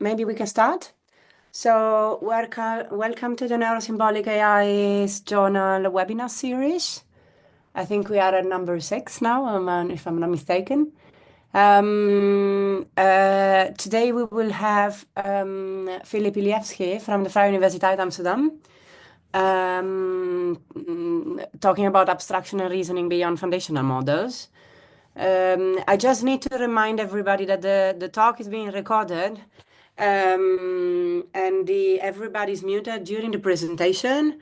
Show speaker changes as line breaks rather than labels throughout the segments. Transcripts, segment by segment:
maybe we can start. So welcome to the Neurosymbolic AI's journal webinar series. I think we are at number 6 now, if I'm not mistaken. Today we will have Filip Ilievski from the VU Amsterdam talking about abstraction and reasoning beyond foundational models. I just need to remind everybody that the talk is being recorded, and everybody's muted during the presentation.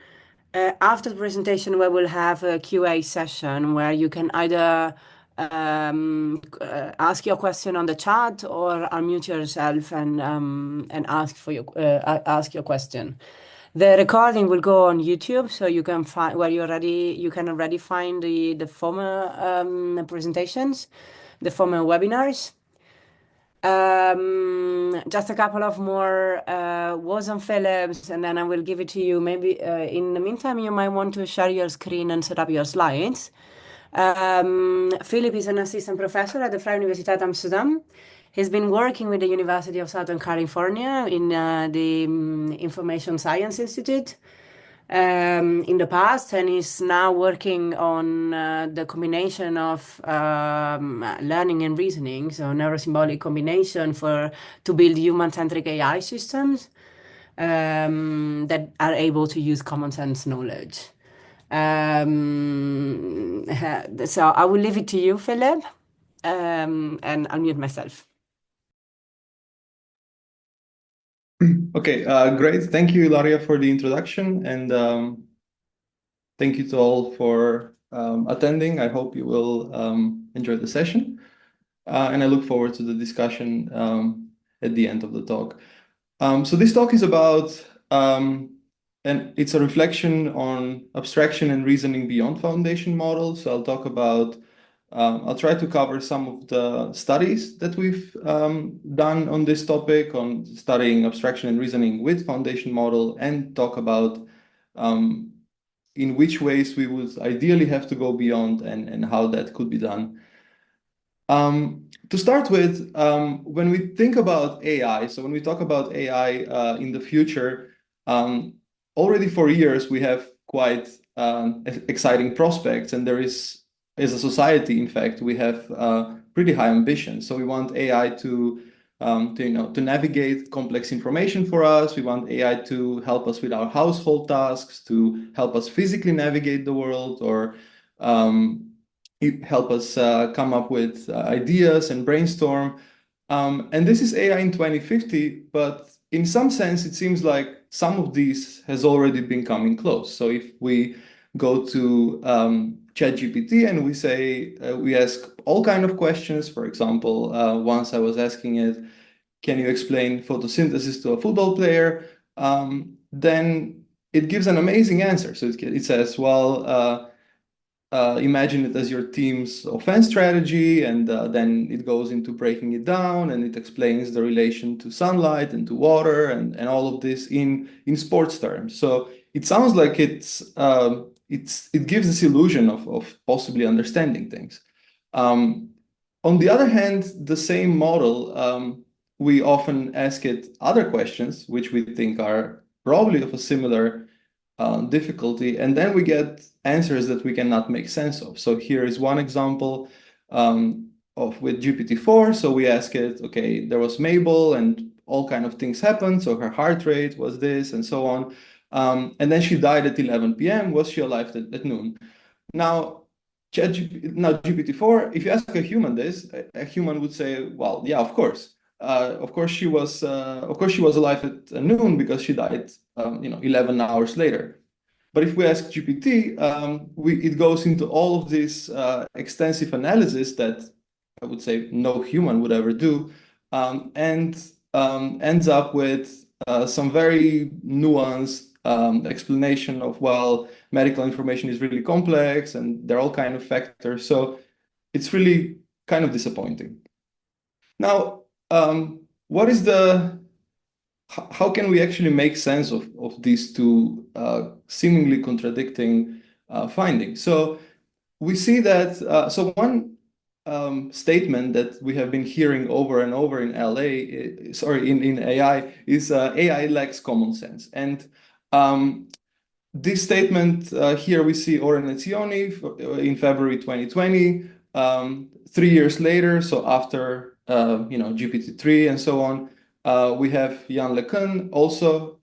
After the presentation, we will have a QA session where you can either ask your question on the chat or unmute yourself and ask your question. The recording will go on YouTube, so you can find you can already find the former presentations, the former webinars. Just a couple of more words on Philip's, and then I will give it to you. Maybe in the meantime, you might want to share your screen and set up your slides. Filip is an assistant professor at the Vrije Universiteit Amsterdam. He's been working with the University of Southern California in the Information Science Institute in the past, and is now working on the combination of learning and reasoning, so neurosymbolic combination to build human-centric AI systems that are able to use common sense knowledge. So I will leave it to you, Filip, and I'll mute myself.
Okay, great. Thank you, Ilaria, for the introduction, and thank you to all for attending. I hope you will enjoy the session, and I look forward to the discussion at the end of the talk. So this talk is about, and it's a reflection on abstraction and reasoning beyond foundation models. So I'll talk about I'll try to cover some of the studies that we've done on this topic, on studying abstraction and reasoning with foundation model, and talk about in which ways we would ideally have to go beyond and how that could be done. To start with, when we think about AI, so when we talk about AI in the future, already for years we have quite exciting prospects, and there is, as a society, in fact, we have pretty high ambitions. So we want AI to navigate complex information for us. We want AI to help us with our household tasks, to help us physically navigate the world, or help us come up with ideas and brainstorm. And this is AI in 2050, but in some sense, it seems like some of these has already been coming close. So if we go to ChatGPT and we ask all kind of questions. For example, once I was asking it, can you explain photosynthesis to a football player? Then it gives an amazing answer. So it says, well, imagine it as your team's offense strategy, and then it goes into breaking it down, and it explains the relation to sunlight and to water and all of this in sports terms. So it sounds like it gives this illusion of possibly understanding things. On the other hand, the same model, we often ask it other questions, which we think are probably of a similar difficulty, and then we get answers that we cannot make sense of. So here is one example with GPT-4. So we ask it, okay, there was Mabel and all kind of things happened. So her heart rate was this and so on. And then she died at 11 p.m. Was she alive at noon? Now, GPT-4, if you ask a human this, a human would say, well, yeah, of course. Of course she was alive at noon because she died 11 hours later. But if we ask GPT, it goes into all of this extensive analysis that I would say no human would ever do, and ends up with some very nuanced explanation of, well, medical information is really complex and there are all kind of factors. So it's really kind of disappointing. Now, how can we actually make sense of these two seemingly contradicting findings? So we see that, statement that we have been hearing over and over in in AI is AI lacks common sense. And this statement here we see Oren Etzioni in February 2020. 3 years later, so after GPT-3 and so on, we have Jan LeCun also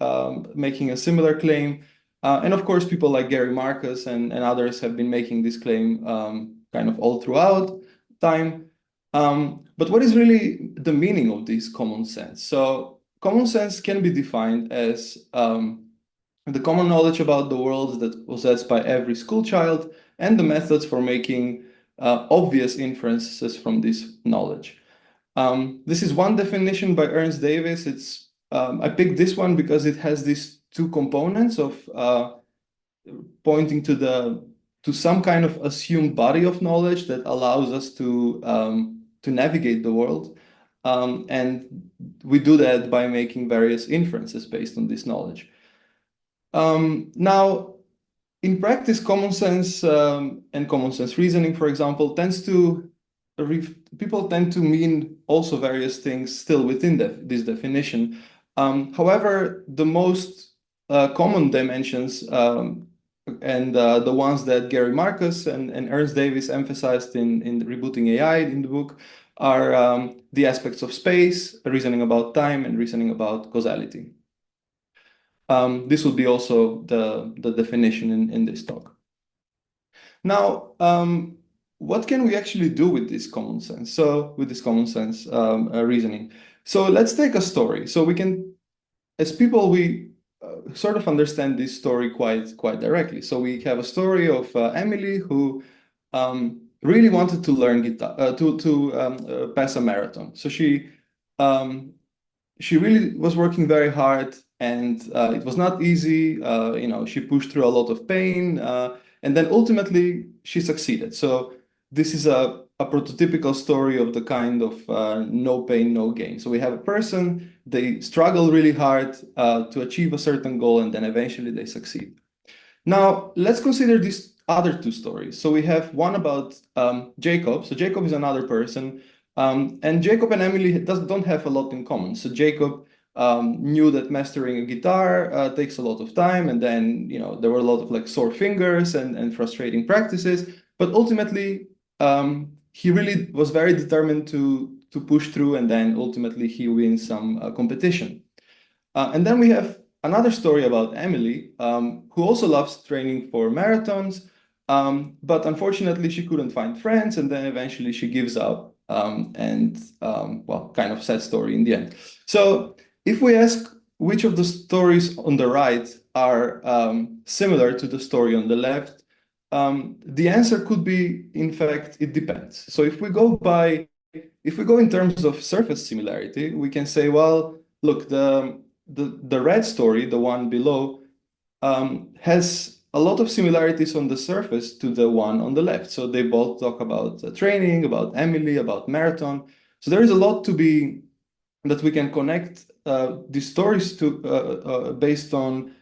making a similar claim. And of course, people like Gary Marcus and others have been making this claim kind of all throughout time. But what is really the meaning of this common sense? So common sense can be defined as the common knowledge about the world that's possessed by every school child and the methods for making obvious inferences from this knowledge. This is one definition by Ernst Davis. I picked this one because it has these two components of pointing to some kind of assumed body of knowledge that allows us to navigate the world. And we do that by making various inferences based on this knowledge. Now, in practice, common sense and common sense reasoning, for example, people tend to mean also various things still within this definition. However, the most common dimensions and the ones that Gary Marcus and Ernst Davis emphasized in Rebooting AI in the book are the aspects of space, reasoning about time, and reasoning about causality. This will be also the definition in this talk. Now, what can we actually do with this common sense? So with this common sense reasoning. So let's take a story. So we can, as people, we sort of understand this story quite directly. So we have a story of Emily who really wanted to learn guitar, to pass a marathon. So she really was working very hard, and it was not easy. She pushed through a lot of pain, and then ultimately she succeeded. So this is a prototypical story of the kind of no pain, no gain. So we have a person, they struggle really hard to achieve a certain goal, and then eventually they succeed. Now, let's consider these other two stories. So we have one about Jacob. So Jacob is another person. And Jacob and Emily don't have a lot in common. So Jacob knew that mastering a guitar takes a lot of time, and then there were a lot of sore fingers and frustrating practices. But ultimately, he really was very determined to push through, and then ultimately he wins some competition. And then we have another story about Emily, who also loves training for marathons, but unfortunately she couldn't find friends, and then eventually she gives up. Kind of sad story in the end. So if we ask which of the stories on the right are similar to the story on the left, the answer could be, in fact, it depends. So if we go in terms of surface similarity, we can say, well, look, the red story, the one below, has a lot of similarities on the surface to the one on the left. So they both talk about training, about Emily, about marathon. So there is a lot that we can connect these stories to based on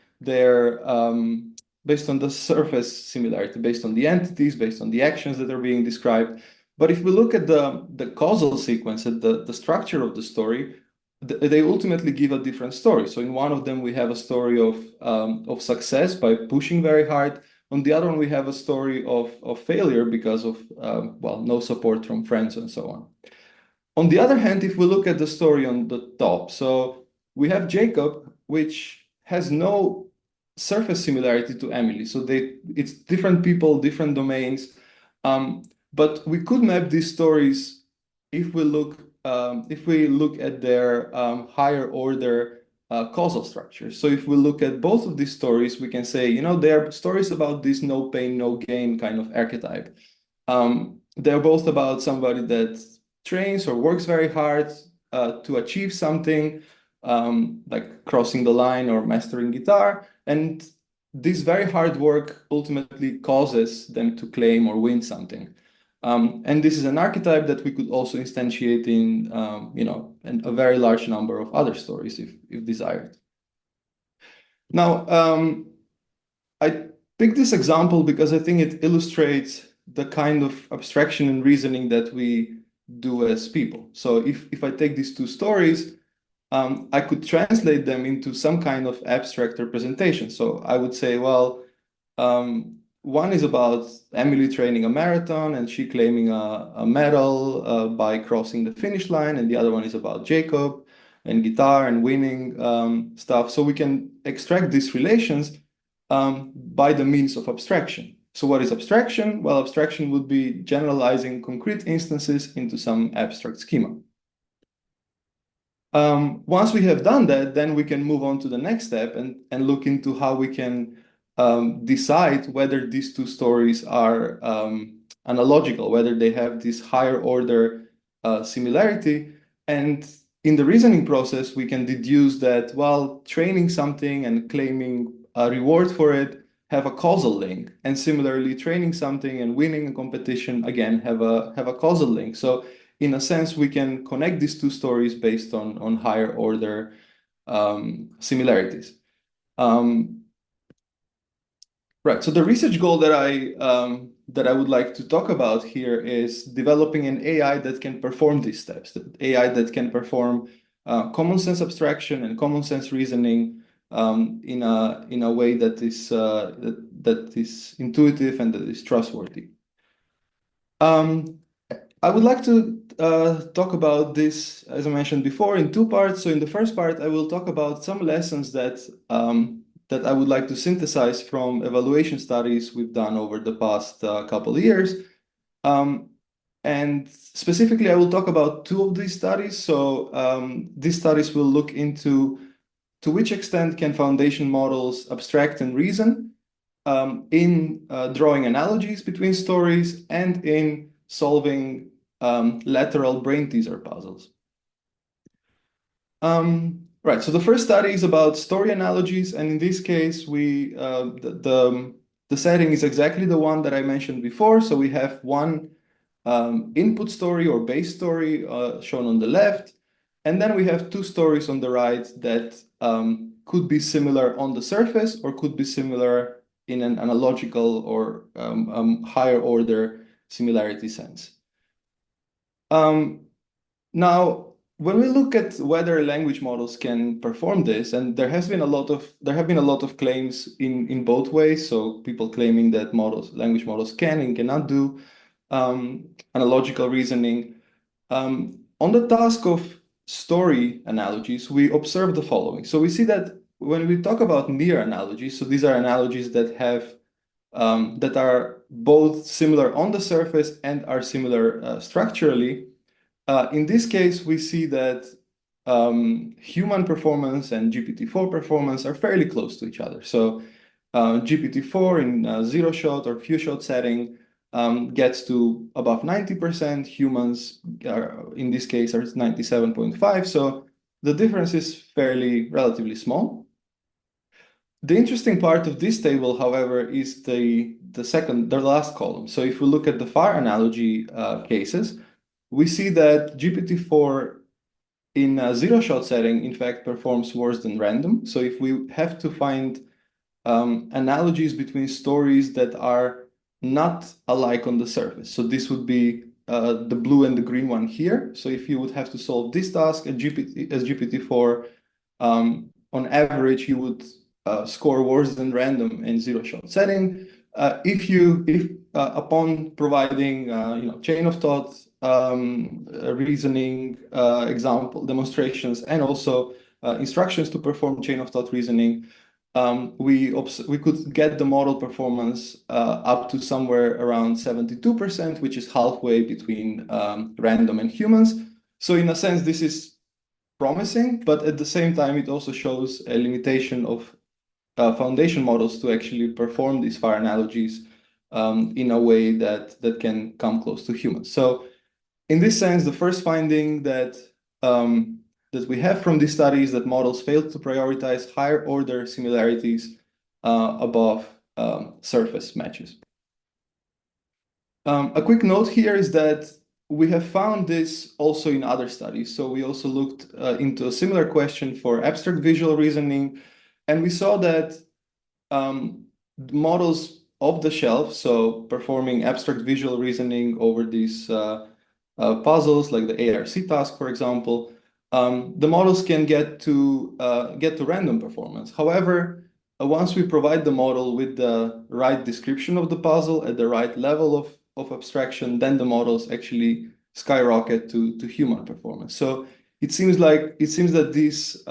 the surface similarity, based on the entities, based on the actions that are being described. But if we look at the causal sequence, at the structure of the story, they ultimately give a different story. So in one of them, we have a story of success by pushing very hard. On the other one, we have a story of failure because of, no support from friends and so on. On the other hand, if we look at the story on the top, so we have Jacob, which has no surface similarity to Emily. So it's different people, different domains. But we could map these stories if we look at their higher order causal structure. So if we look at both of these stories, we can say, they are stories about this no pain, no gain kind of archetype. They're both about somebody that trains or works very hard to achieve something, like crossing the line or mastering guitar. And this very hard work ultimately causes them to claim or win something. And this is an archetype that we could also instantiate in, a very large number of other stories if desired. Now, I picked this example because I think it illustrates the kind of abstraction and reasoning that we do as people. So if I take these two stories, I could translate them into some kind of abstract representation. So I would say, well, one is about Emily training a marathon and she claiming a medal by crossing the finish line, and the other one is about Jacob and guitar and winning stuff. So we can extract these relations by the means of abstraction. So what is abstraction? Well, abstraction would be generalizing concrete instances into some abstract schema. Once we have done that, then we can move on to the next step and look into how we can decide whether these two stories are analogical, whether they have this higher order similarity. And in the reasoning process, we can deduce that while training something and claiming a reward for it have a causal link, and similarly training something and winning a competition again have a causal link. So in a sense, we can connect these two stories based on higher order similarities. Right. So the research goal that I would like to talk about here is developing an AI that can perform these steps, the AI that can perform common sense abstraction and common sense reasoning in a way that is intuitive and that is trustworthy. I would like to talk about this, as I mentioned before, in two parts. So in the first part, I will talk about some lessons that I would like to synthesize from evaluation studies we've done over the past couple of years. And specifically, I will talk about two of these studies. So these studies will look into to which extent can foundation models abstract and reason in drawing analogies between stories and in solving lateral brain teaser puzzles. Right, so the first study is about story analogies, and in this case, the setting is exactly the one that I mentioned before. So we have one input story or base story shown on the left, and then we have two stories on the right that could be similar on the surface or could be similar in an analogical or higher order similarity sense. Now, when we look at whether language models can perform this, and there have been a lot of claims in both ways. So people claiming that language models can and cannot do analogical reasoning. On the task of story analogies, we observe the following. So we see that when we talk about near analogies, so these are analogies that have that are both similar on the surface and are similar structurally. In this case, we see that human performance and GPT-4 performance are fairly close to each other. So GPT-4 in zero shot or few shot setting gets to above 90%. Humans in this case are 97.5. So the difference is relatively small. The interesting part of this table, however, is the last column. So if we look at the far analogy cases, we see that GPT-4 in a zero-shot setting, in fact, performs worse than random. So if we have to find analogies between stories that are not alike on the surface, so this would be the blue and the green one here. So if you would have to solve this task as GPT-4, on average, you would score worse than random in zero-shot setting. If upon providing chain of thought reasoning example demonstrations and also instructions to perform chain of thought reasoning, we could get the model performance up to somewhere around 72%, which is halfway between random and humans. So in a sense, this is promising, but at the same time, it also shows a limitation of foundation models to actually perform these far analogies in a way that can come close to humans. So in this sense, the first finding that we have from this study is that models fail to prioritize higher order similarities above surface matches. A quick note here is that we have found this also in other studies. So we also looked into a similar question for abstract visual reasoning, and we saw that models off the shelf, so performing abstract visual reasoning over these puzzles, like the ARC task, for example, the models can get to random performance. However, once we provide the model with the right description of the puzzle at the right level of abstraction, then the models actually skyrocket to human performance. So it seems that this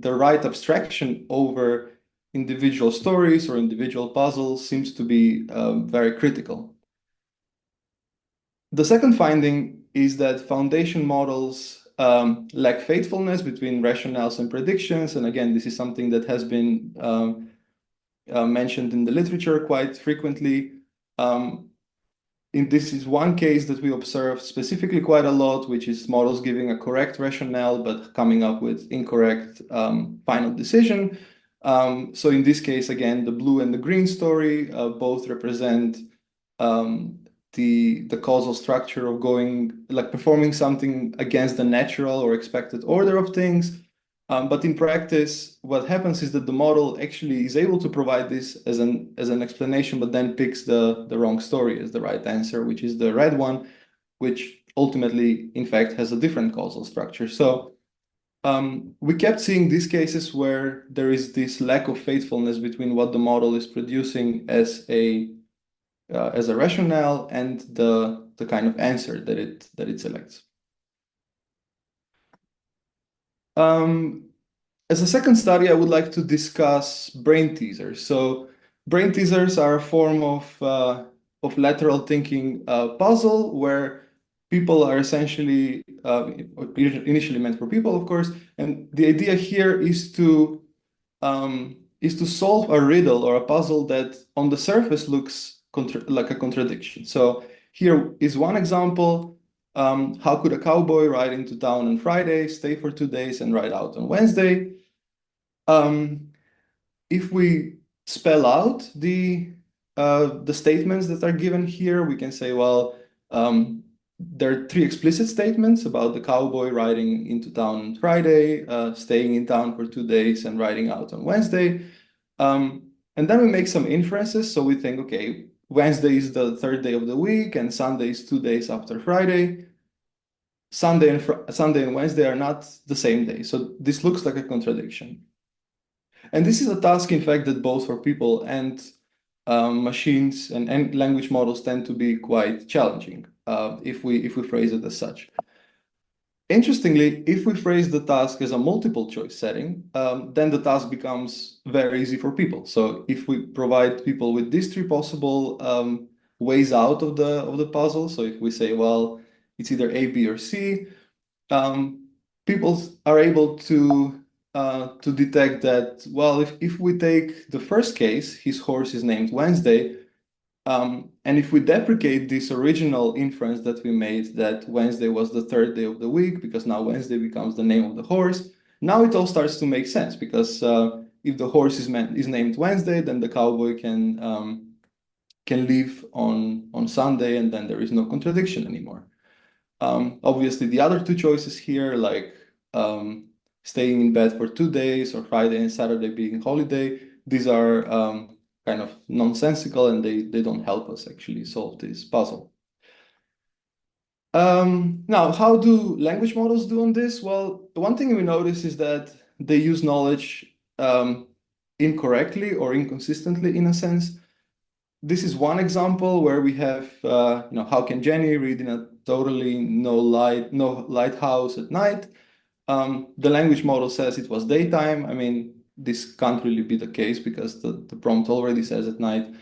the right abstraction over individual stories or individual puzzles seems to be very critical. The second finding is that foundation models lack faithfulness between rationales and predictions. And again, this is something that has been mentioned in the literature quite frequently. This is one case that we observe specifically quite a lot, which is models giving a correct rationale, but coming up with incorrect final decision. So in this case, again, the blue and the green story both represent the causal structure of performing something against the natural or expected order of things. But in practice, what happens is that the model actually is able to provide this as an explanation, but then picks the wrong story as the right answer, which is the red one, which ultimately, in fact, has a different causal structure. So we kept seeing these cases where there is this lack of faithfulness between what the model is producing as a rationale and the kind of answer that it selects. As a second study, I would like to discuss brain teasers. So brain teasers are a form of lateral thinking puzzle where people are essentially initially meant for people, of course, and the idea here is to solve a riddle or a puzzle that on the surface looks like a contradiction. So here is one example. How could a cowboy ride into town on Friday, stay for 2 days, and ride out on Wednesday? If we spell out the statements that are given here, we can say, well, there are 3 explicit statements about the cowboy riding into town on Friday, staying in town for 2 days, and riding out on Wednesday. And then we make some inferences. So we think, okay, Wednesday is the 3rd day of the week, and Sunday is 2 days after Friday. Sunday and Wednesday are not the same day. So this looks like a contradiction. And this is a task, in fact, that both for people and machines and language models tend to be quite challenging if we phrase it as such. Interestingly, if we phrase the task as a multiple choice setting, then the task becomes very easy for people. So if we provide people with these 3 possible ways out of the puzzle, so if we say, well, it's either A, B, or C, people are able to detect that, well, if we take the first case, his horse is named Wednesday, and if we deprecate this original inference that we made that Wednesday was the 3rd day of the week, because now Wednesday becomes the name of the horse, now it all starts to make sense, because if the horse is named Wednesday, then the cowboy can leave on Sunday, and then there is no contradiction anymore. Obviously, the other 2 choices here, like staying in bed for 2 days or Friday and Saturday being holiday, these are kind of nonsensical, and they don't help us actually solve this puzzle. Now, how do language models do on this? Well, one thing we notice is that they use knowledge incorrectly or inconsistently in a sense. This is one example where we have, how can Jenny read in a totally no lighthouse at night? The language model says it was daytime. I mean, this can't really be the case because the prompt already says at night.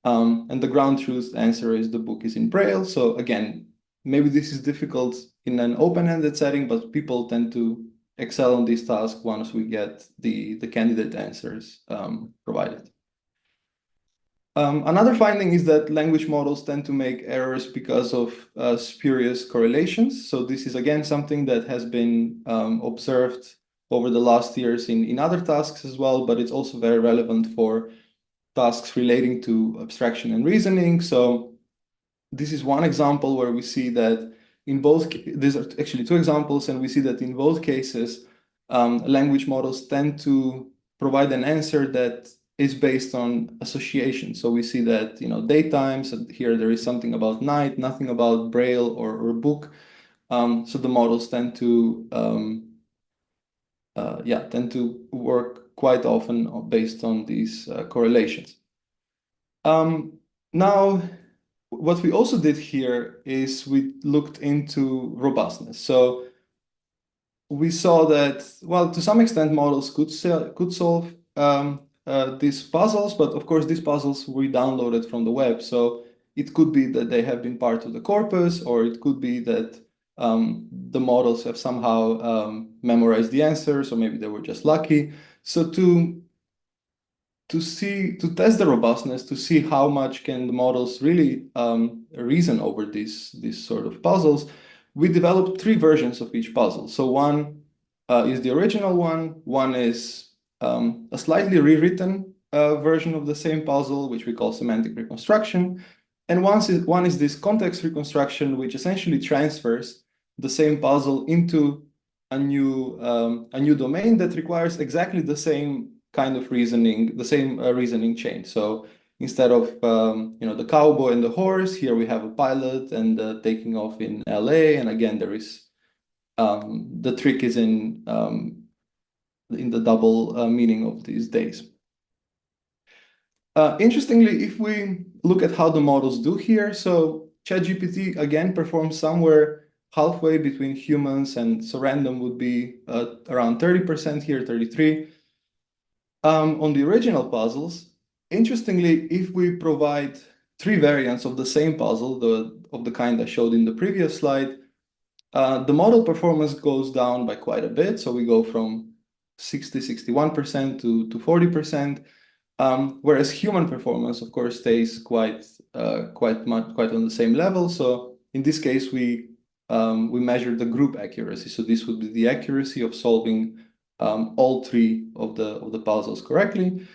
And the ground truth answer is the book is in Braille. So again, maybe this is difficult in an open-ended setting, but people tend to excel on this task once we get the candidate answers provided. Another finding is that language models tend to make errors because of spurious correlations. So this is, again, something that has been observed over the last years in other tasks as well, but it's also very relevant for tasks relating to abstraction and reasoning. So this is one example where we see that these are actually 2 examples, and we see that in both cases, language models tend to provide an answer that is based on association. So we see that, daytimes, and here there is something about night, nothing about braille or book. So the models tend to work quite often based on these correlations. Now, what we also did here is we looked into robustness. So we saw that, well, to some extent, models could solve these puzzles, but of course, these puzzles we downloaded from the web. So it could be that they have been part of the corpus, or it could be that the models have somehow memorized the answers, or maybe they were just lucky. So to test the robustness, to see how much can the models really reason over these sort of puzzles, we developed 3 versions of each puzzle. So one is the original one is a slightly rewritten version of the same puzzle, which we call semantic reconstruction, and one is this context reconstruction, which essentially transfers the same puzzle into a new domain that requires exactly the same kind of reasoning, the same reasoning chain. So instead of the cowboy and the horse, here we have a pilot and taking off in LA. And again, there is the trick is in the double meaning of these days. Interestingly, if we look at how the models do here, so ChatGPT again performs somewhere halfway between humans, and so random would be around 30% here, 33%. On the original puzzles, interestingly, if we provide 3 variants of the same puzzle, of the kind I showed in the previous slide, the model performance goes down by quite a bit. So we go from 61% to 40%, whereas human performance, of course, stays quite on the same level. So in this case, we measure the group accuracy. So this would be the accuracy of solving all 3 of the puzzles correctly.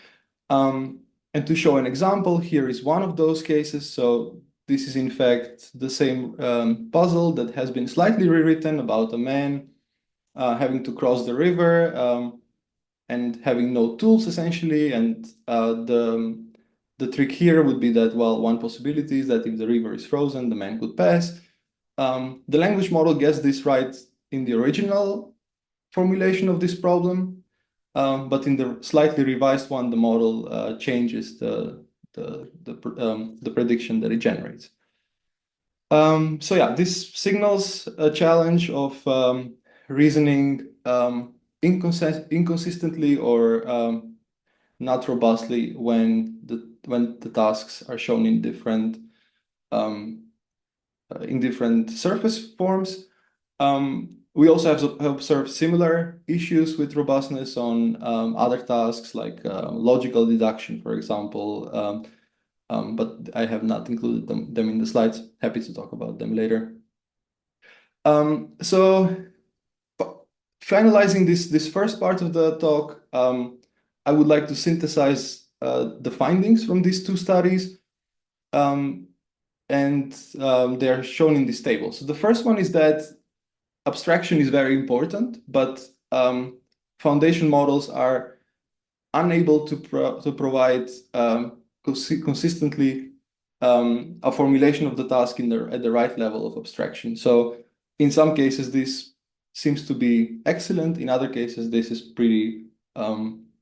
And to show an example, here is one of those cases. So this is in fact the same puzzle that has been slightly rewritten about a man having to cross the river and having no tools essentially. And the trick here would be that, well, one possibility is that if the river is frozen, the man could pass. The language model gets this right in the original formulation of this problem, but in the slightly revised one, the model changes the prediction that it generates. So yeah, this signals a challenge of reasoning inconsistently or not robustly when the tasks are shown in different surface forms. We also have observed similar issues with robustness on other tasks like logical deduction, for example, but I have not included them in the slides. Happy to talk about them later. So finalizing this first part of the talk, I would like to synthesize the findings from these 2 studies, and they're shown in this table. So the first one is that abstraction is very important, but foundation models are unable to provide consistently a formulation of the task at the right level of abstraction. So in some cases, this seems to be excellent. In other cases, this is pretty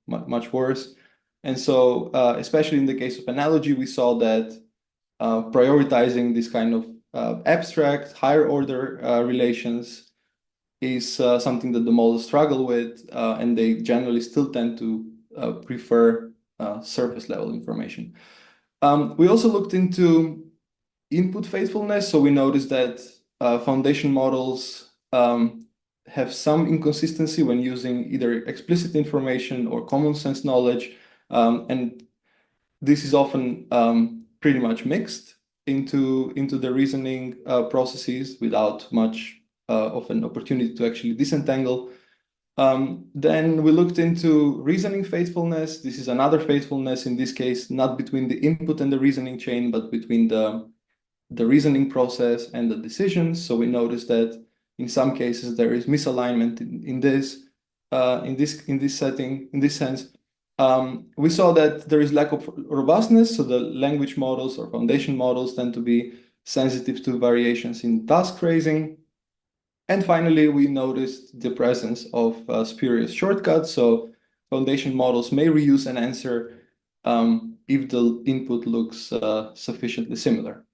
much worse. And so especially in the case of analogy, we saw that prioritizing this kind of abstract, higher order relations is something that the models struggle with, and they generally still tend to prefer surface level information. We also looked into input faithfulness. So we noticed that foundation models have some inconsistency when using either explicit information or common sense knowledge. And this is often pretty much mixed into the reasoning processes without much of an opportunity to actually disentangle. Then we looked into reasoning faithfulness. This is another faithfulness, in this case, not between the input and the reasoning chain, but between the reasoning process and the decisions. So we noticed that in some cases there is misalignment in this setting, in this sense. We saw that there is lack of robustness, so the language models or foundation models tend to be sensitive to variations in task phrasing. And finally, we noticed the presence of spurious shortcuts. So foundation models may reuse an answer if the input looks sufficiently similar.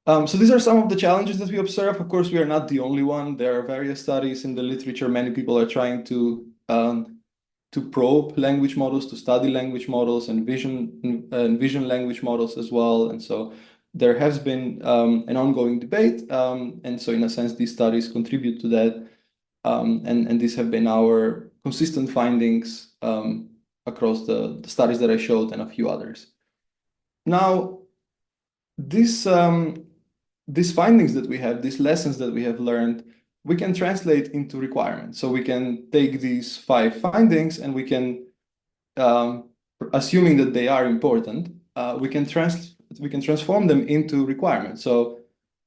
So these are some of the challenges that we observe. Of course, we are not the only one. There are various studies in the literature. Many people are trying to probe language models, to study language models and vision language models as well. And so there has been an ongoing debate. And so in a sense, these studies contribute to that. And these have been our consistent findings across the studies that I showed and a few others. Now, these findings that we have, these lessons that we have learned, we can translate into requirements. So we can take these 5 findings and we can, assuming that they are important, we can transform them into requirements. So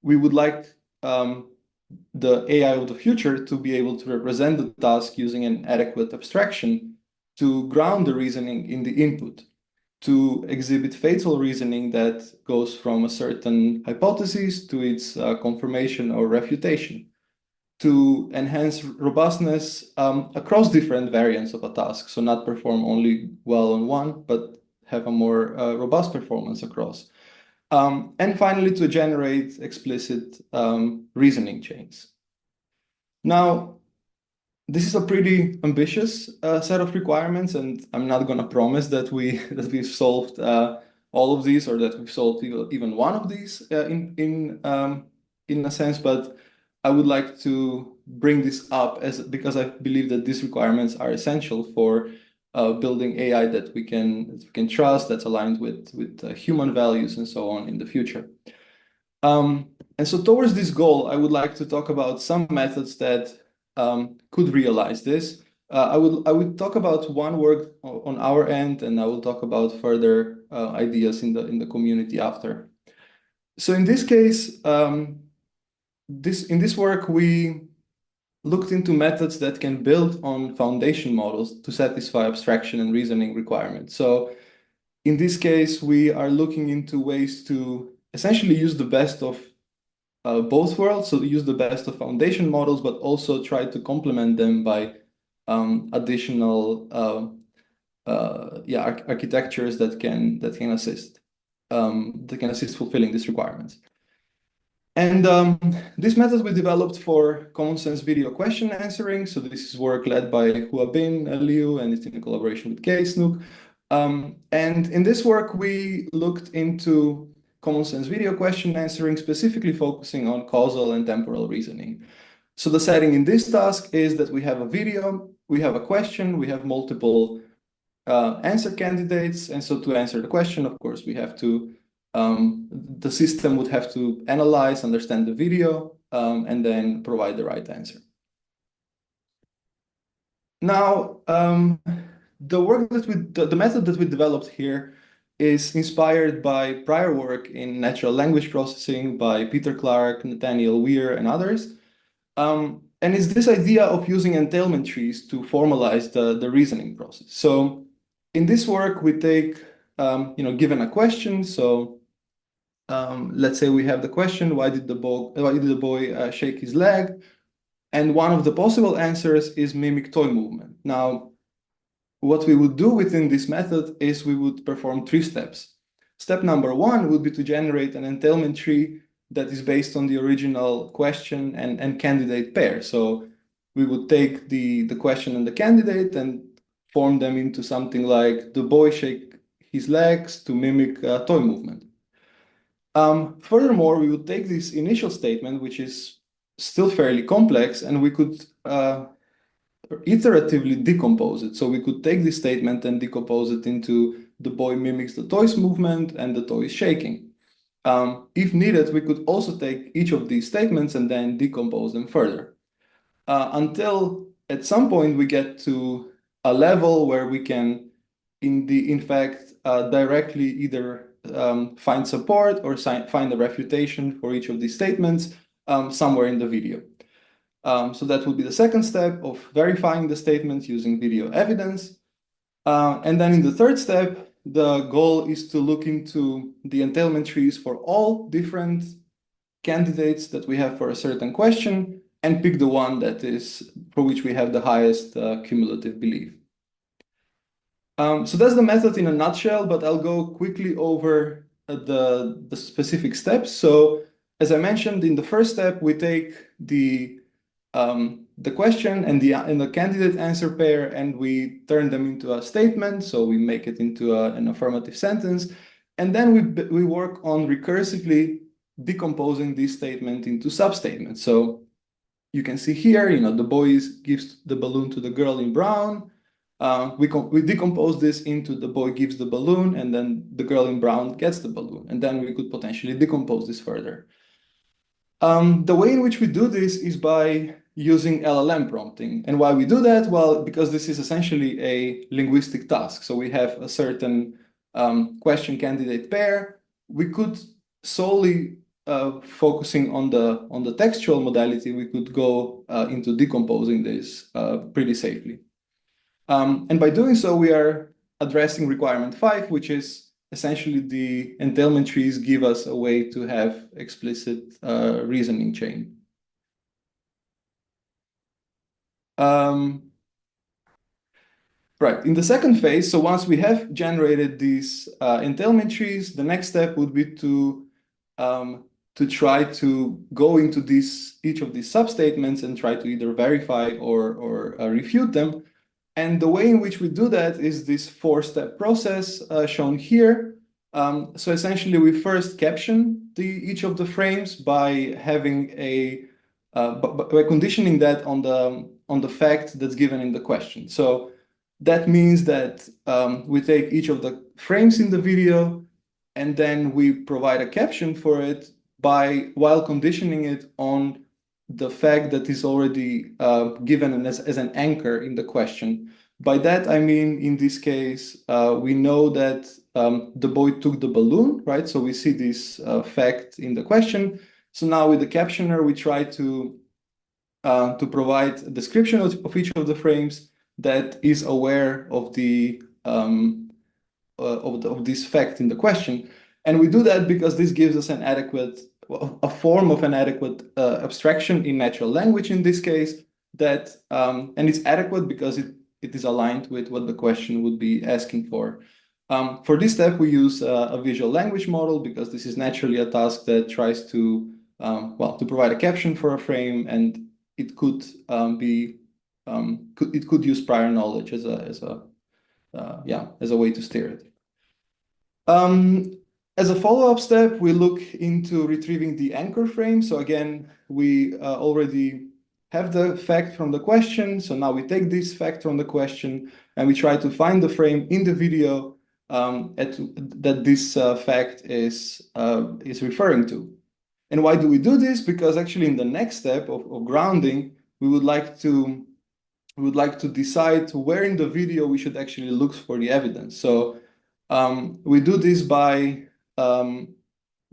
we would like the AI of the future to be able to represent the task using an adequate abstraction to ground the reasoning in the input, to exhibit faithful reasoning that goes from a certain hypothesis to its confirmation or refutation, to enhance robustness across different variants of a task. So not perform only well on one, but have a more robust performance across. And finally, to generate explicit reasoning chains. Now, this is a pretty ambitious set of requirements, and I'm not going to promise that we've solved all of these or that we've solved even one of these in a sense. But I would like to bring this up because I believe that these requirements are essential for building AI that we can trust, that's aligned with human values and so on in the future. And so towards this goal, I would like to talk about some methods that could realize this. I would talk about one work on our end, and I will talk about further ideas in the community after. So in this case, in this work, we looked into methods that can build on foundation models to satisfy abstraction and reasoning requirements. So in this case, we are looking into ways to essentially use the best of both worlds, so use the best of foundation models, but also try to complement them by additional architectures that can assist fulfilling these requirements. And this method we developed for common sense video question answering. So this is work led by Huabin Liu, and it's in collaboration with Snook. And in this work, we looked into common sense video question answering, specifically focusing on causal and temporal reasoning. So the setting in this task is that we have a video, we have a question, we have multiple answer candidates. And so to answer the question, of course, we have to the system would have to analyze, understand the video, and then provide the right answer. Now, the method that we developed here is inspired by prior work in natural language processing by Peter Clark, Nathaniel Weir, and others. And it's this idea of using entailment trees to formalize the reasoning process. So in this work, we take, given a question, so let's say we have the question, why did the boy shake his leg? And one of the possible answers is mimic toy movement. Now, what we would do within this method is we would perform 3 steps. Step number 1 would be to generate an entailment tree that is based on the original question and candidate pair. So we would take the question and the candidate and form them into something like the boy shake his legs to mimic toy movement. Furthermore, we would take this initial statement, which is still fairly complex, and we could iteratively decompose it. So we could take this statement and decompose it into the boy mimics the toy's movement and the toy is shaking. If needed, we could also take each of these statements and then decompose them further until at some point we get to a level where we can, in fact, directly either find support or find a refutation for each of these statements somewhere in the video. So that would be the second step of verifying the statements using video evidence. And then in the third step, the goal is to look into the entailment trees for all different candidates that we have for a certain question and pick the one that is for which we have the highest cumulative belief. So that's the method in a nutshell, but I'll go quickly over the specific steps. So as I mentioned, in the first step, we take the question and the candidate answer pair, and we turn them into a statement. So we make it into an affirmative sentence. And then we work on recursively decomposing this statement into substatements. So you can see here, the boy gives the balloon to the girl in brown. We decompose this into the boy gives the balloon, and then the girl in brown gets the balloon. And then we could potentially decompose this further. The way in which we do this is by using LLM prompting. And why we do that? Well, because this is essentially a linguistic task. So we have a certain question candidate pair. We could solely focusing on the textual modality, we could go into decomposing this pretty safely. And by doing so, we are addressing requirement 5, which is essentially the entailment trees give us a way to have explicit reasoning chain. Right, in the second phase, so once we have generated these entailment trees, the next step would be to try to go into each of these substatements and try to either verify or refute them. And the way in which we do that is this 4-step process shown here. So essentially, we first caption each of the frames by having by conditioning that on the fact that's given in the question. So that means that we take each of the frames in the video, and then we provide a caption for it while conditioning it on the fact that is already given as an anchor in the question. By that, I mean, in this case, we know that the boy took the balloon, right? So we see this fact in the question. So now with the captioner, we try to provide a description of each of the frames that is aware of this fact in the question. And we do that because this gives us a form of an adequate abstraction in natural language in this case, and it's adequate because it is aligned with what the question would be asking for. For this step, we use a visual language model because this is naturally a task that tries to provide a caption for a frame, and it could use prior knowledge as a way to steer it. As a follow-up step, we look into retrieving the anchor frame. So again, we already have the fact from the question. So now we take this fact from the question and we try to find the frame in the video that this fact is referring to. And why do we do this? Because actually in the next step of grounding, we would like to decide where in the video we should actually look for the evidence. So we do this by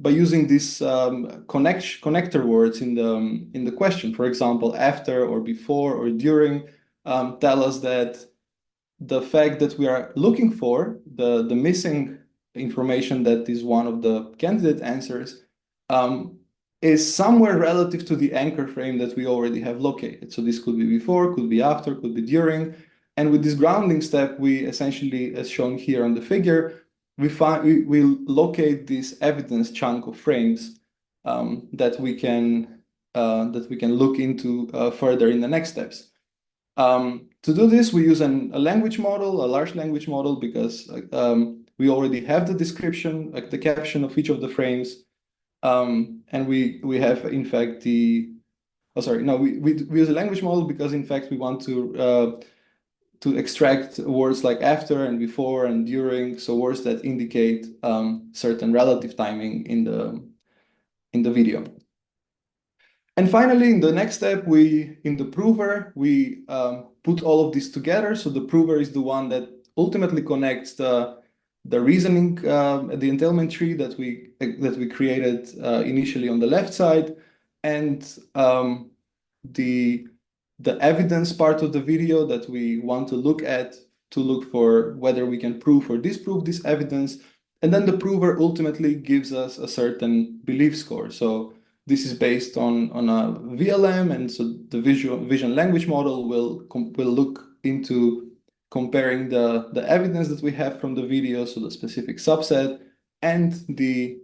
using these connector words in the question. For example, after or before or during tell us that the fact that we are looking for, the missing information that is one of the candidate answers, is somewhere relative to the anchor frame that we already have located. So this could be before, could be after, could be during. And with this grounding step, we essentially, as shown here on the figure, we locate this evidence chunk of frames that we can look into further in the next steps. To do this, we use a language model, a large language model, because we already have the description, like the caption of each of the frames. And we have, in fact, we use a language model because, in fact, we want to extract words like after and before and during, so words that indicate certain relative timing in the video. And finally, in the next step, in the prover, we put all of this together. So the prover is the one that ultimately connects the reasoning, the entailment tree that we created initially on the left side, and the evidence part of the video that we want to look at to look for whether we can prove or disprove this evidence. And then the prover ultimately gives us a certain belief score. So this is based on a VLM, and so the vision language model will look into comparing the evidence that we have from the video, so the specific subset, and the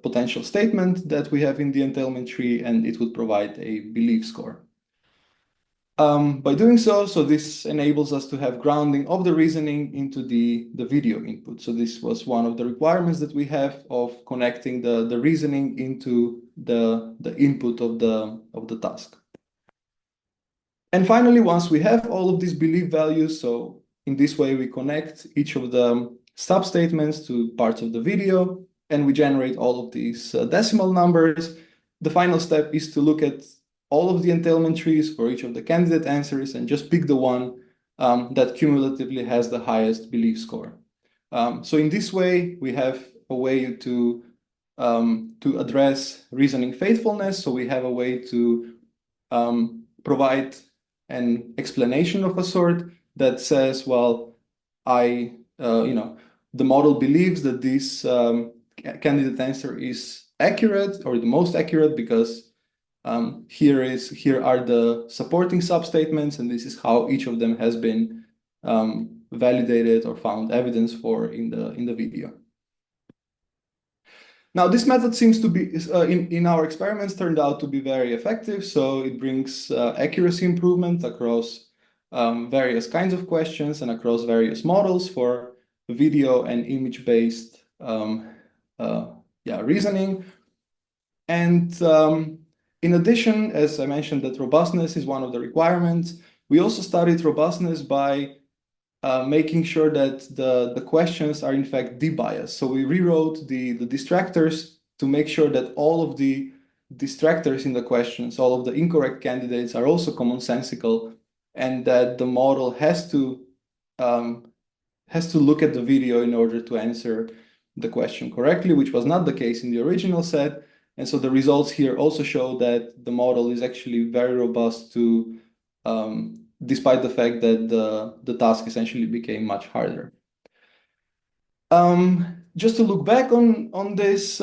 potential statement that we have in the entailment tree, and it would provide a belief score. By doing so, this enables us to have grounding of the reasoning into the video input. So this was one of the requirements that we have of connecting the reasoning into the input of the task. And finally, once we have all of these belief values, so in this way we connect each of the sub-statements to parts of the video, and we generate all of these decimal numbers. The final step is to look at all of the entailment trees for each of the candidate answers and just pick the one that cumulatively has the highest belief score. So in this way, we have a way to address reasoning faithfulness. So we have a way to provide an explanation of a sort that says, well, the model believes that this candidate answer is accurate, or the most accurate, because here are the supporting substatements, and this is how each of them has been validated or found evidence for in the video. Now, this method seems to be, in our experiments, turned out to be very effective. So it brings accuracy improvement across various kinds of questions and across various models for video and image-based reasoning. And in addition, as I mentioned, that robustness is one of the requirements. We also studied robustness by making sure that the questions are in fact debiased. So we rewrote the distractors to make sure that all of the distractors in the questions, all of the incorrect candidates, are also commonsensical, and that the model has to look at the video in order to answer the question correctly, which was not the case in the original set. And so the results here also show that the model is actually very robust to despite the fact that the task essentially became much harder. Just to look back on this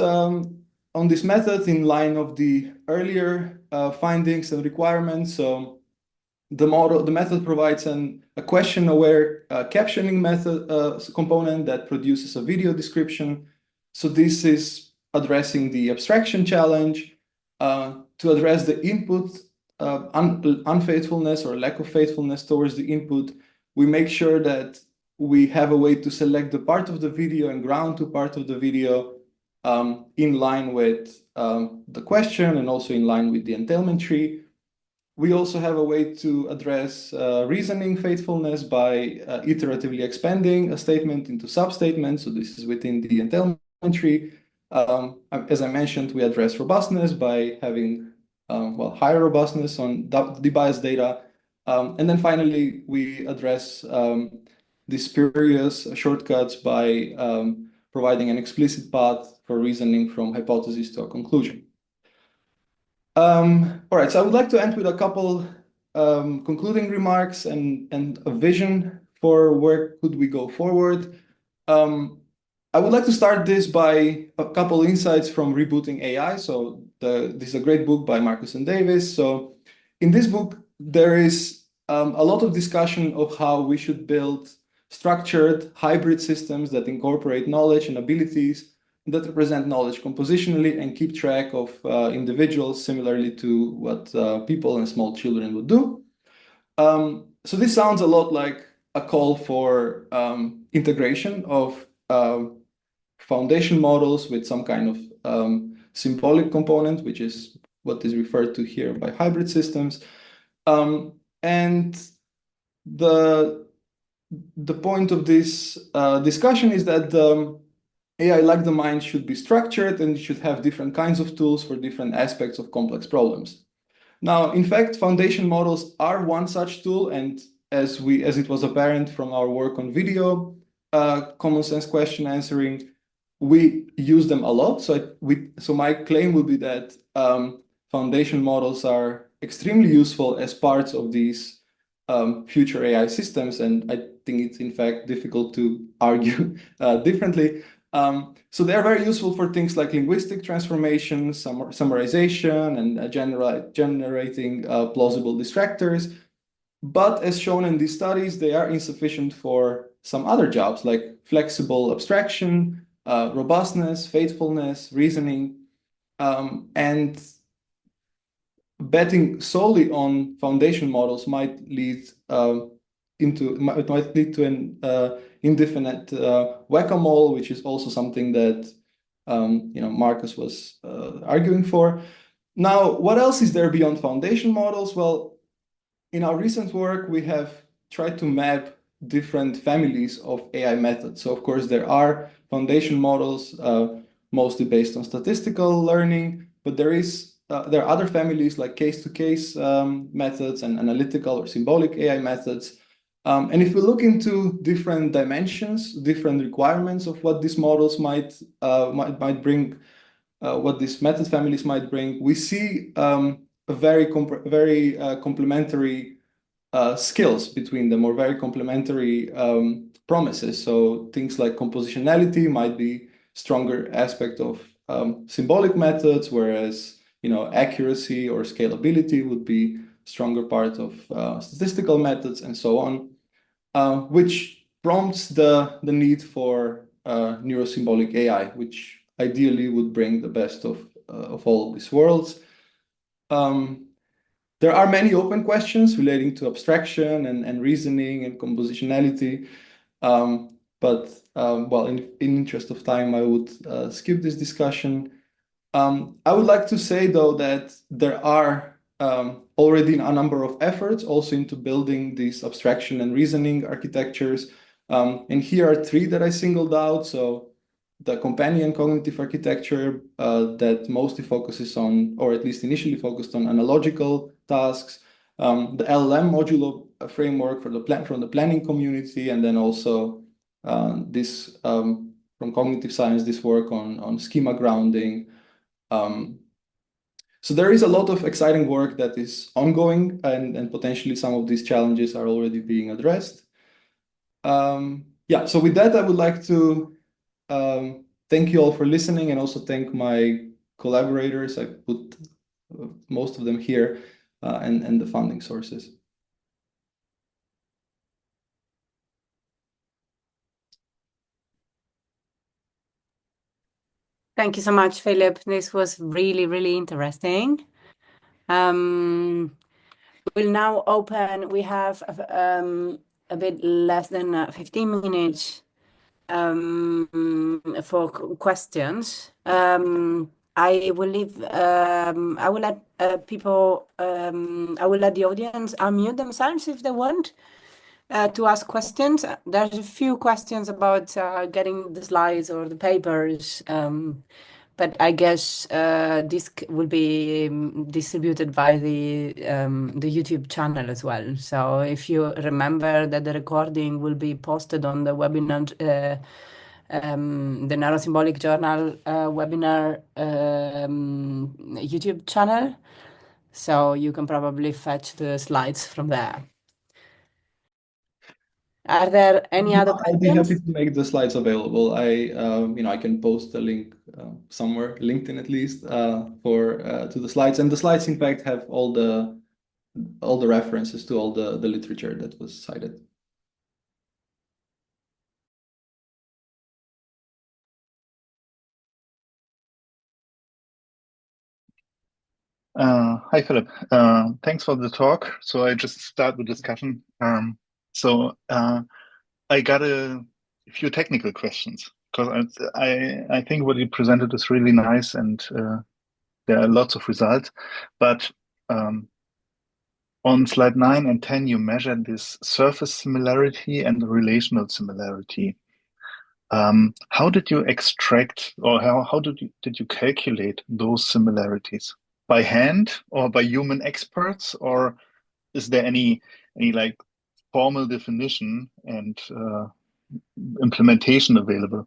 method in line of the earlier findings and requirements. So the method provides a question-aware captioning method component that produces a video description. So this is addressing the abstraction challenge. To address the input unfaithfulness or lack of faithfulness towards the input, we make sure that we have a way to select the part of the video and ground to part of the video in line with the question and also in line with the entailment tree. We also have a way to address reasoning faithfulness by iteratively expanding a statement into substatements. So this is within the entailment tree. As I mentioned, we address robustness by having higher robustness on the bias data. And then finally, we address the spurious shortcuts by providing an explicit path for reasoning from hypothesis to a conclusion. All right, so I would like to end with a couple concluding remarks and a vision for where could we go forward. I would like to start this by a couple insights from Rebooting AI. So this is a great book by Marcus and Davis. So in this book, there is a lot of discussion of how we should build structured hybrid systems that incorporate knowledge and abilities that represent knowledge compositionally and keep track of individuals similarly to what people and small children would do. So this sounds a lot like a call for integration of foundation models with some kind of symbolic component, which is what is referred to here by hybrid systems. And the point of this discussion is that the AI, like the mind, should be structured and should have different kinds of tools for different aspects of complex problems. Now, in fact, foundation models are one such tool, and as it was apparent from our work on video common sense question answering, we use them a lot. So my claim would be that foundation models are extremely useful as parts of these future AI systems, and I think it's in fact difficult to argue differently. So they're very useful for things like linguistic transformation, summarization, and generating plausible distractors. But as shown in these studies, they are insufficient for some other jobs like flexible abstraction, robustness, faithfulness, reasoning, and betting solely on foundation models might lead to an indefinite whack-a-mole, which is also something that Marcus was arguing for. Now, what else is there beyond foundation models? Well, in our recent work, we have tried to map different families of AI methods. So, of course, there are foundation models, mostly based on statistical learning, but there are other families like case-to-case methods and analytical or symbolic AI methods. And if we look into different dimensions, different requirements of what these models might bring, what these method families might bring, we see very complementary skills between them, or very complementary promises. So things like compositionality might be stronger aspect of symbolic methods, whereas accuracy or scalability would be stronger part of statistical methods, and so on, which prompts the need for neurosymbolic AI, which ideally would bring the best of all these worlds. There are many open questions relating to abstraction and reasoning and compositionality. Well, in interest of time, I would skip this discussion. I would like to say, though, that there are already a number of efforts also into building these abstraction and reasoning architectures. And here are three that I singled out. So the companion cognitive architecture that mostly focuses on, or at least initially focused on, analogical tasks, the LLM modulo framework from the planning community, and then also this from cognitive science, this work on schema grounding. So there is a lot of exciting work that is ongoing, and potentially some of these challenges are already being addressed. Yeah, so with that, I would like to thank you all for listening, and also thank my collaborators. I put most of them here, and the funding sources.
Thank you so much, Philip. This was really, really interesting. We'll now open, we have a bit less than 15 minutes for questions. I will leave, I will let people, I will let the audience unmute themselves if they want to ask questions. There's a few questions about getting the slides or the papers, but I guess this will be distributed by the YouTube channel as well. So if you remember that the recording will be posted on the webinar, the Neurosymbolic Journal webinar YouTube channel. So you can probably fetch the slides from there. Are there any other
I'll be
questions?
happy to make the slides available. I can post a link somewhere, LinkedIn at least, to the slides. And the slides, in fact, have all the references to all the literature that was cited.
Hi, Philip. Thanks for the talk. So I just start the discussion. I got a few technical questions, because I think what you presented is really nice, and there are lots of results. But on slide 9 and 10, you measured this surface similarity and the relational similarity. How did you extract, or how did you calculate those similarities? By hand or by human experts, or is there any like formal definition and implementation available?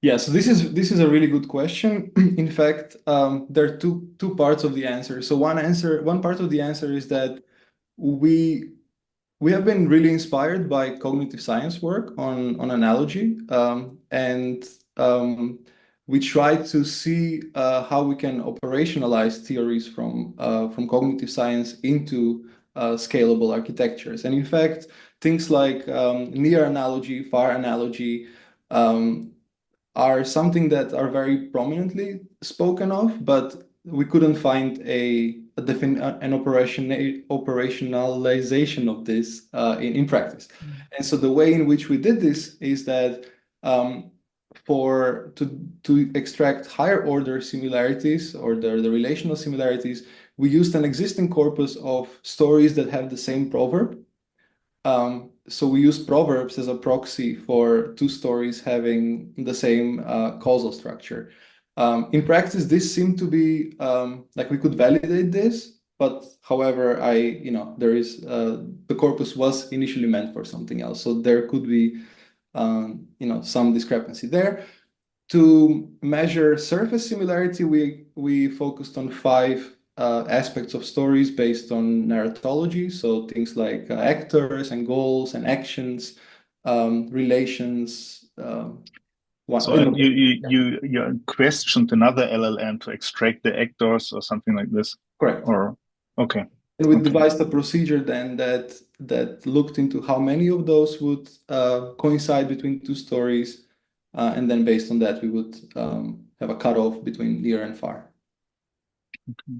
Yeah, so this is a really good question. In fact, there are two parts of the answer. So one part of the answer is that we we have been really inspired by cognitive science work on analogy, and we try to see how we can operationalize theories from cognitive science into scalable architectures. And in fact, things like near analogy, far analogy, are something that are very prominently spoken of, but we couldn't find an operationalization of this in practice. And so the way in which we did this is that to extract higher order similarities or the relational similarities, we used an existing corpus of stories that have the same proverb. So we use proverbs as a proxy for two stories having the same causal structure. In practice, this seemed to be like we could validate this, but however, the corpus was initially meant for something else, so there could be some discrepancy there. To measure surface similarity, we focused on 5 aspects of stories based on narratology, so things like actors and goals and actions, relations.
And you questioned another LLM to extract the actors or something like this?
Correct.
Or okay.
And we devised a procedure then that looked into how many of those would coincide between two stories, and then based on that we would have a cutoff between near and far.
Okay.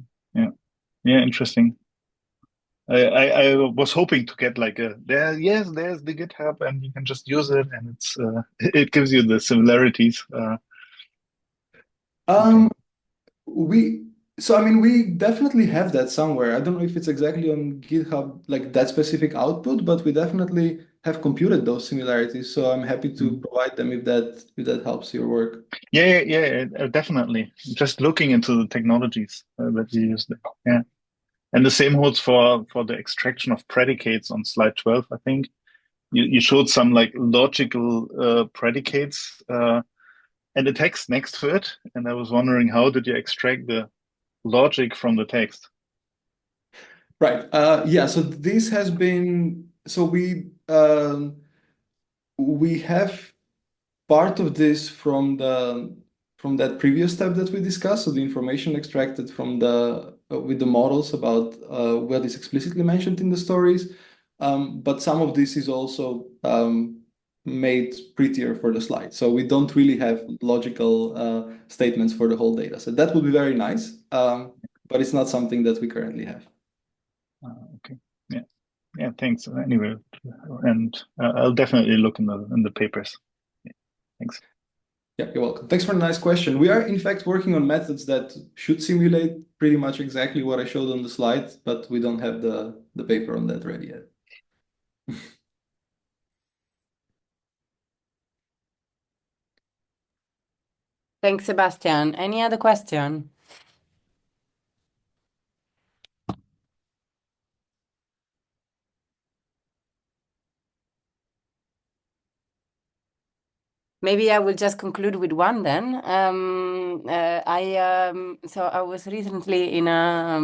Yeah, interesting. I was hoping to get like there's the GitHub and you can just use it and it's it gives you the similarities.
Okay. We definitely have that somewhere. I don't know if it's exactly on GitHub, like that specific output, but we definitely have computed those similarities. So I'm happy to provide them if that helps your work.
Yeah, definitely. Just looking into the technologies that you use there. Yeah. And the same holds for the extraction of predicates on slide 12, I think. You showed some like logical predicates and the text next to it. And I was wondering, how did you extract the logic from the text?
Right. Yeah. So this has been, so we have part of this from that previous step that we discussed. So the information extracted from with the models about what is explicitly mentioned in the stories. But some of this is also made prettier for the slide. So we don't really have logical statements for the whole data. So that would be very nice, but it's not something that we currently have.
Okay. Yeah. Thanks. Anyway, and I'll definitely look in the papers. Yeah, thanks.
Yeah, you're welcome. Thanks for the nice question. We are in fact working on methods that should simulate pretty much exactly what I showed on the slide, but we don't have the paper on that ready yet.
Thanks, Sebastian. Any other question? Maybe I will just conclude with one then. So I was recently in a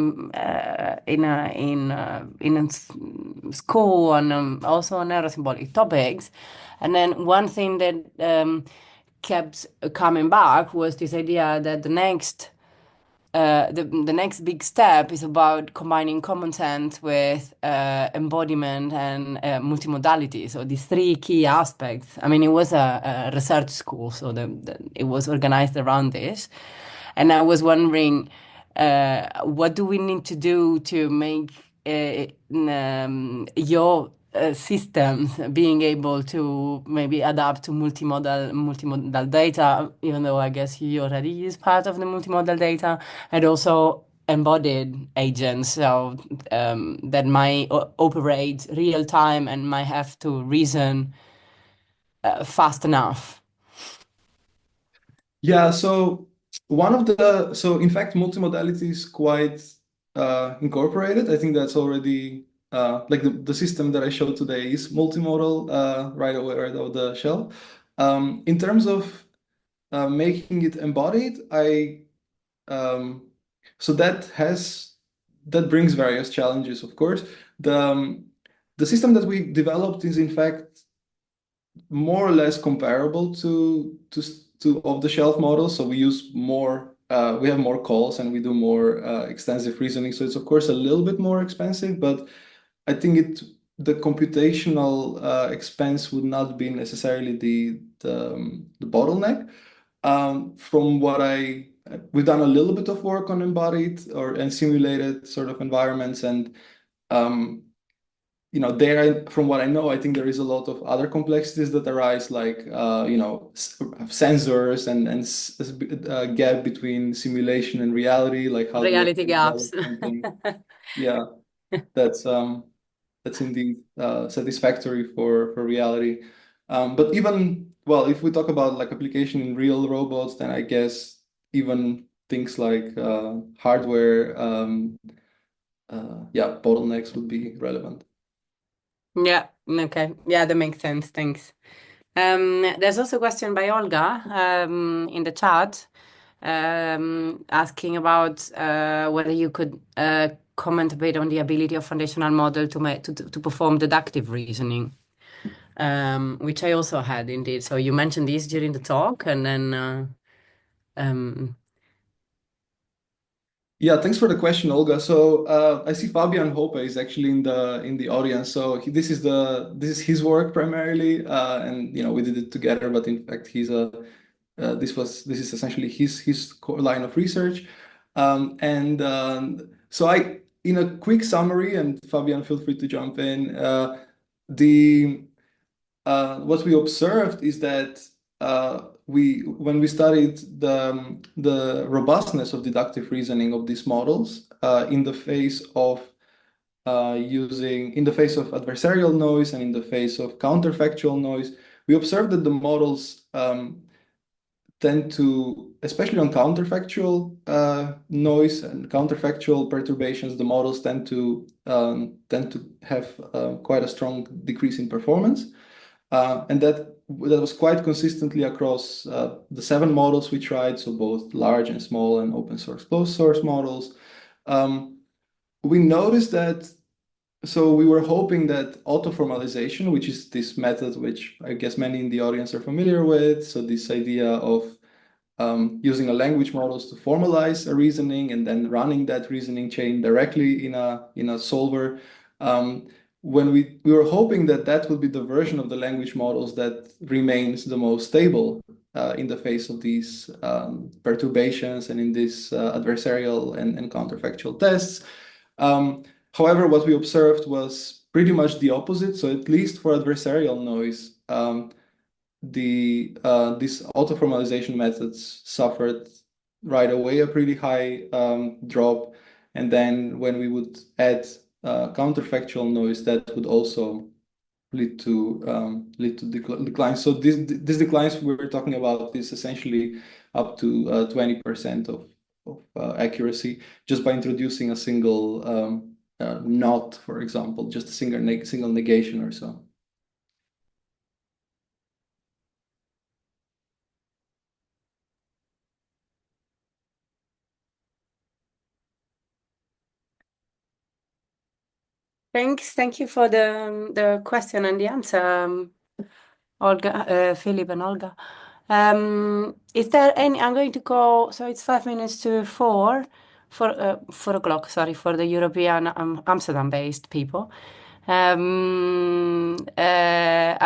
school on also on neurosymbolic topics, and then one thing that kept coming back was this idea that the next big step is about combining common sense with embodiment and multimodality. So these 3 key aspects. I mean, it was a research school, so it was organized around this. And I was wondering, what do we need to do to make your systems being able to maybe adapt to multimodal data, even though I guess you already use part of the multimodal data, and also embodied agents, so that might operate real time and might have to reason fast enough.
Yeah, so in fact, multimodality is quite incorporated. I think that's already like the system that I showed today is multimodal right away, right out of the shelf. In terms of making it embodied, so that brings various challenges, of course. the system that we developed is in fact more or less comparable to off-the-shelf models. So we use more, we have more calls and we do more extensive reasoning. So it's of course a little bit more expensive, but I think the computational expense would not be necessarily the bottleneck. From what we've done a little bit of work on embodied and simulated sort of environments, and from what I know, I think there is a lot of other complexities that arise, like sensors and gap between simulation and reality, like how do you
Reality gaps.
develop something? Yeah, that's indeed satisfactory for reality. But even, well, if we talk about like application in real robots, then I guess even things like hardware, bottlenecks would be relevant.
Yeah, okay. Yeah, that makes sense. Thanks. There's also a question by Olga in the chat asking about whether you could comment a bit on the ability of foundational model to perform deductive reasoning, which I also had indeed. So you mentioned this during the talk, and then
Yeah, thanks for the question, Olga. So I see Fabian Hope is actually in the audience. So this is his work primarily, and we did it together. But in fact, this is essentially his core line of research. So in a quick summary, and Fabian, feel free to jump in. What we observed is that when we studied the robustness of deductive reasoning of these models in the face of adversarial noise and in the face of counterfactual noise, we observed that the models tend to, especially on counterfactual noise and counterfactual perturbations, the models tend to have quite a strong decrease in performance. And that was quite consistently across the 7 models we tried, so both large and small and open source, closed source models. We noticed that, so we were hoping that auto-formalization, which is this method which I guess many in the audience are familiar with, so this idea of using a language models to formalize a reasoning and then running that reasoning chain directly in a solver. When we were hoping that would be the version of the language models that remains the most stable in the face of these perturbations and in these adversarial and counterfactual tests. However, what we observed was pretty much the opposite. So at least for adversarial noise, these auto-formalization methods suffered right away a pretty high drop. And then when we would add counterfactual noise, that would also lead to declines. So these declines we're talking about is essentially up to 20% of accuracy just by introducing a single not, for example, just a single negation or so.
thanks. Thank you for the question and the answer, Olga, Philip and Olga. Is there any? I'm going to go. So it's 5 minutes to 4 for 4 o'clock. Sorry, for the European Amsterdam-based people. I'm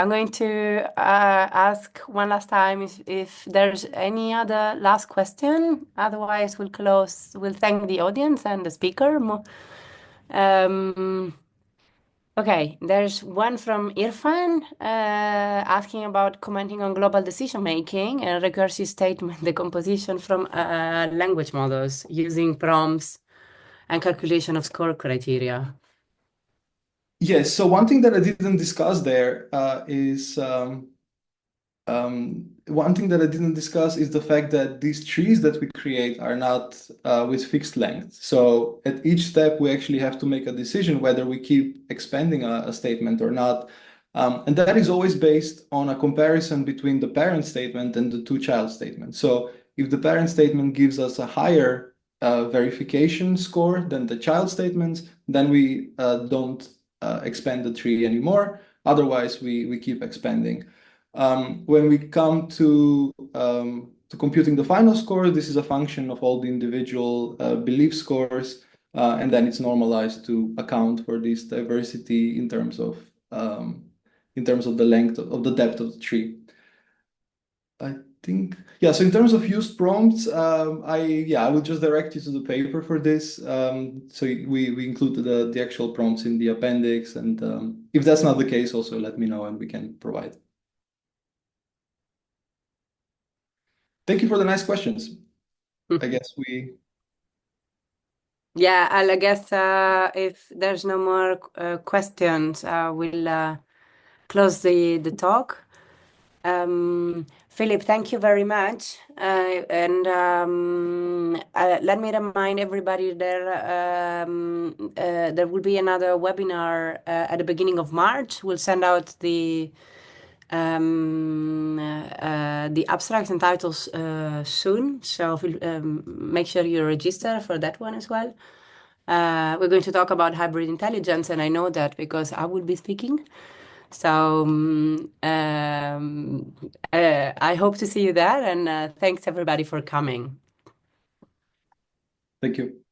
going to ask one last time if there's any other last question. Otherwise, we'll close. We'll thank the audience and the speaker. Okay, there's one from Irfan asking about commenting on global decision making and recursive statement decomposition from language models using prompts and calculation of score criteria.
Yes, so one thing that I didn't discuss there is the fact that these trees that we create are not with fixed length. So at each step, we actually have to make a decision whether we keep expanding a statement or not. And that is always based on a comparison between the parent statement and the two child statements. So if the parent statement gives us a higher verification score than the child statements, then we don't expand the tree anymore. Otherwise, we keep expanding. When we come to computing the final score, this is a function of all the individual belief scores, and then it's normalized to account for this diversity in terms of the length of the depth of the tree. I think, yeah, so in terms of used prompts, I will just direct you to the paper for this. So we included the actual prompts in the appendix, and if that's not the case, also let me know and we can provide. Thank you for the nice questions. I guess we.
Yeah, I guess if there's no more questions, we'll close the talk. Filip, thank you very much. And let me remind everybody there will be another webinar at the beginning of March. We'll send out the abstracts and titles soon. So make sure you register for that one as well. We're going to talk about hybrid intelligence, and I know that because I will be speaking. So I hope to see you there, and thanks everybody for coming.
Thank you.